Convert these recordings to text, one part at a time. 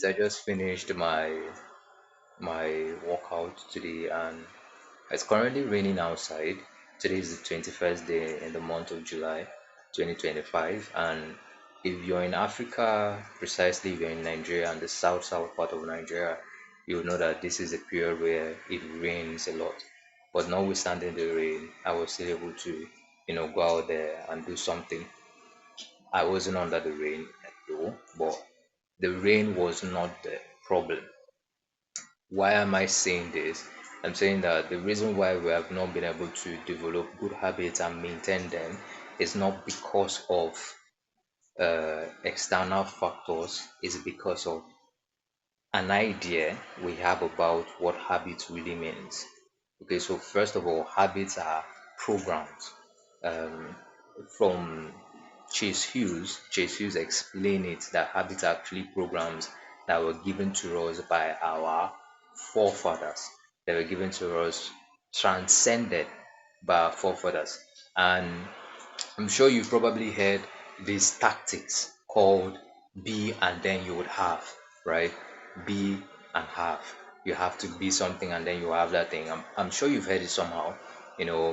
I just finished my workout today, and it's currently raining outside. Today is the 21st day in the month of July 2025, and if you're in Africa, precisely if you're in Nigeria and the south part of Nigeria, you'll know that this is a period where it rains a lot. But notwithstanding the rain, I was still able to, go out there and do something. I wasn't under the rain though, but the rain was not the problem. Why am I saying this? I'm saying that the reason why we have not been able to develop good habits and maintain them is not because of external factors, it's because of an idea we have about what habits really means. Okay, so first of all, habits are programs. Um, from Chase Hughes explained it that habits are actually programs that were given to us by our forefathers. They were given to us, transcended by our forefathers. And I'm sure you've probably heard these tactics called be and then you would have, right? Be and have. You have to be something and then you have that thing. I'm sure you've heard it somehow.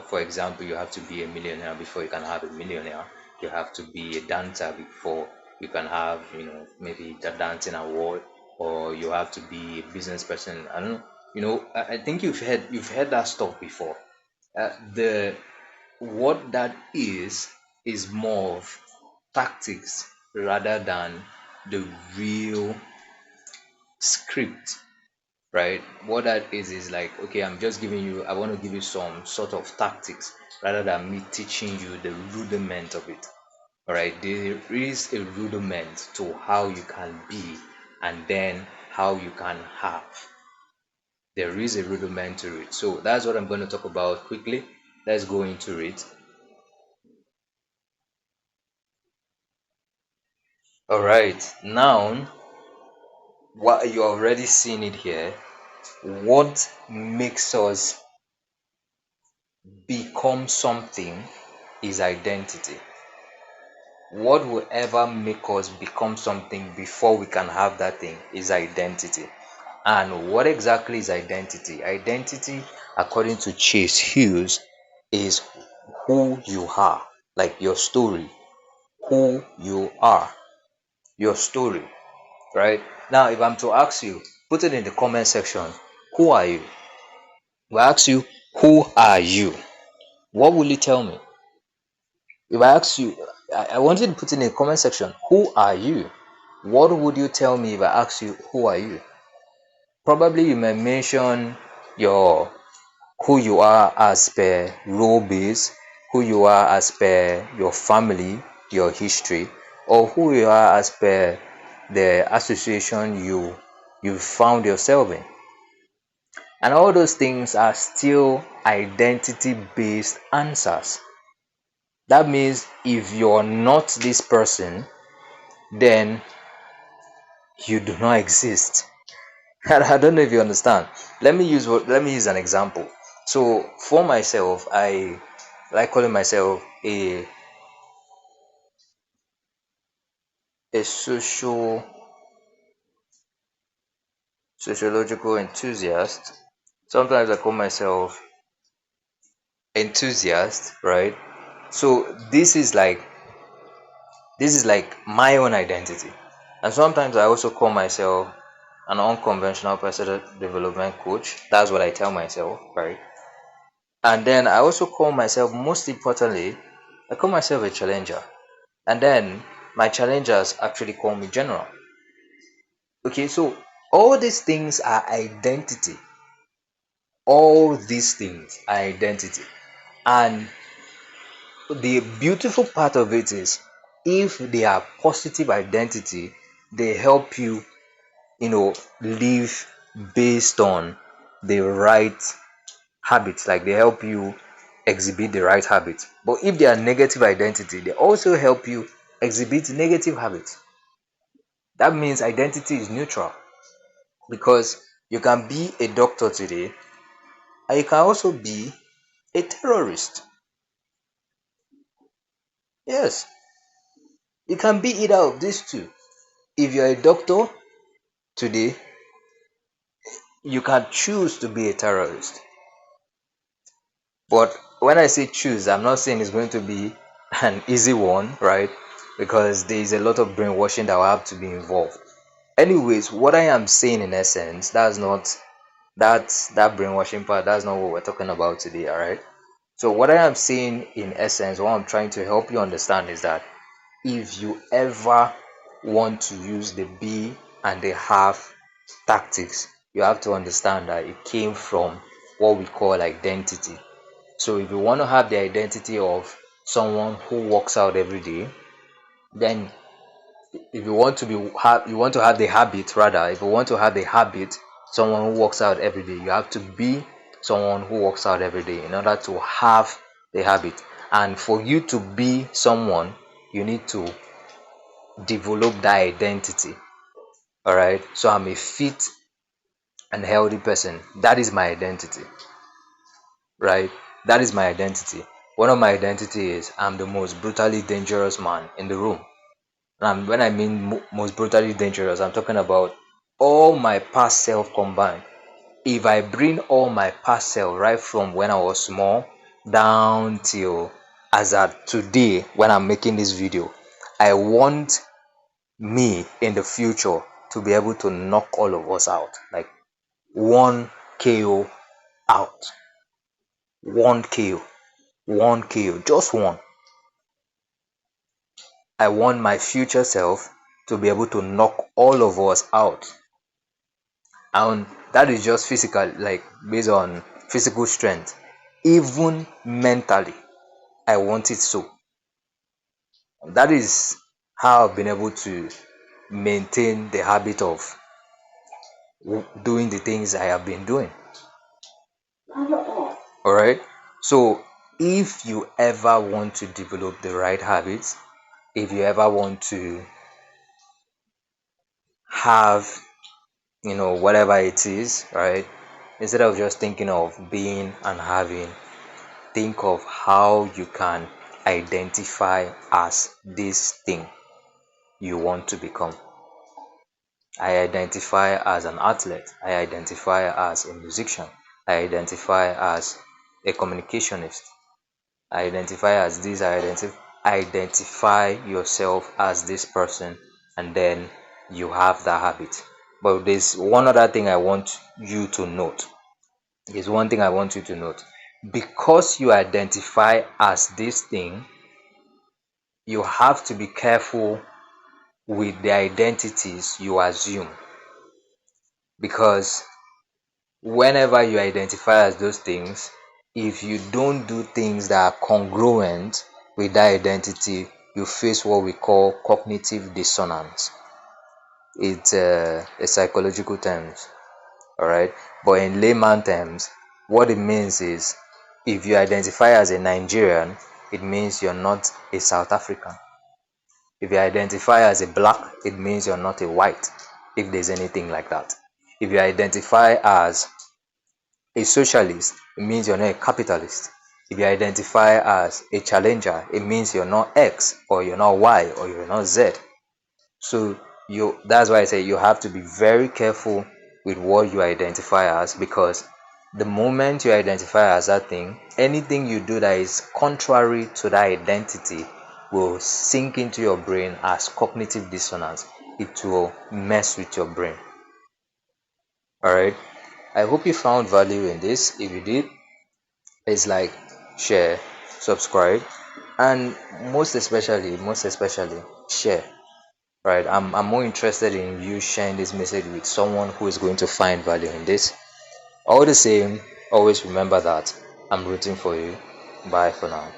For example, you have to be a millionaire before you can have a millionaire. You have to be a dancer before you can have, maybe the dancing award, or you have to be a business person. I don't know. I think you've heard that stuff before. The what that is more of tactics rather than the real script, right? What that is like, okay, I want to give you some sort of tactics rather than me teaching you the rudiment of it. All right, there is a rudiment to how you can be and then how you can have. There is a rudiment to it. So that's what I'm going to talk about quickly. Let's go into it. All right, now what you already seen it here. What makes us become something is identity. What will ever make us become something before we can have that thing is identity. And what exactly is identity? Identity, according to Chase Hughes, is who you are, like your story, who you are, your story, right? Now, if I'm to ask you, put it in the comment section, who are you? If I ask you, who are you? What will you tell me? If I ask you, I want you to put in the comment section, who are you? What would you tell me if I ask you, who are you? Probably you may mention your who you are as per role base, who you are as per your family, your history, or who you are as per the association you found yourself in. And all those things are still identity based answers. That means if you're not this person, then you do not exist. I don't know if you understand. Let me use an example. So for myself, I like calling myself a sociological enthusiast. Sometimes I call myself enthusiast, right? So this is like my own identity. And sometimes I also call myself an unconventional personal development coach. That's what I tell myself, right? And then I also call myself, most importantly, I call myself a challenger. And then my challengers actually call me general. Okay, so all these things are identity. All these things are identity. And the beautiful part of it is if they are positive identity, they help you, live based on the right habits, like they help you exhibit the right habits. But if they are negative identity, they also help you exhibit negative habits. That means identity is neutral, because you can be a doctor today and you can also be a terrorist. Yes, you can be either of these two. If you're a doctor, today, you can choose to be a terrorist. But when I say choose, I'm not saying it's going to be an easy one, right? Because there is a lot of brainwashing that will have to be involved. Anyways, what I am saying in essence, that's not that brainwashing part, that's not what we're talking about today, all right? So what I am saying in essence, what I'm trying to help you understand is that if you ever want to use the be and the have tactics, you have to understand that it came from what we call identity. So if you want to have the identity of someone who works out every day, then if you want to you want to have the habit, rather, if you want to have the habit, someone who works out every day, you have to be someone who works out every day in order to have the habit. And for you to be someone, you need to develop that identity. All right. So I'm a fit and healthy person. That is my identity, right? That is my identity. One of my identity is I'm the most brutally dangerous man in the room. And when I mean most brutally dangerous, I'm talking about all my past self combined. If I bring all my past self right from when I was small down till as at today when I'm making this video, I want me in the future to be able to knock all of us out. Like one KO out. One KO. One KO. Just one. I want my future self to be able to knock all of us out. And that is just physical, like based on physical strength. Even mentally, I want it so. That is how I've been able to maintain the habit of doing the things I have been doing. All right. So, if you ever want to develop the right habits, if you ever want to have, whatever it is, right? Instead of just thinking of being and having, think of how you can identify as this thing you want to become. I identify as an athlete. I identify as a musician. I identify as a communicationist. I identify as this. Identify yourself as this person, and then you have that habit. But there's one other thing I want you to note. There's one thing I want you to note. Because you identify as this thing, you have to be careful with the identities you assume. Because whenever you identify as those things, if you don't do things that are congruent with that identity, you face what we call cognitive dissonance. It's a psychological terms, all right? But in layman terms, what it means is if you identify as a Nigerian, it means you're not a South African. If you identify as a black, it means you're not a white, if there's anything like that. If you identify as a socialist, it means you're not a capitalist. If you identify as a challenger, it means you're not X, or you're not Y, or you're not Z. So that's why I say you have to be very careful with what you identify as, because the moment you identify as that thing, anything you do that is contrary to that identity will sink into your brain as cognitive dissonance. It will mess with your brain. All right. I hope you found value in this. If you did, please like, share, subscribe, and most especially share. Right. I'm more interested in you sharing this message with someone who is going to find value in this. All the same, always remember that I'm rooting for you. Bye for now.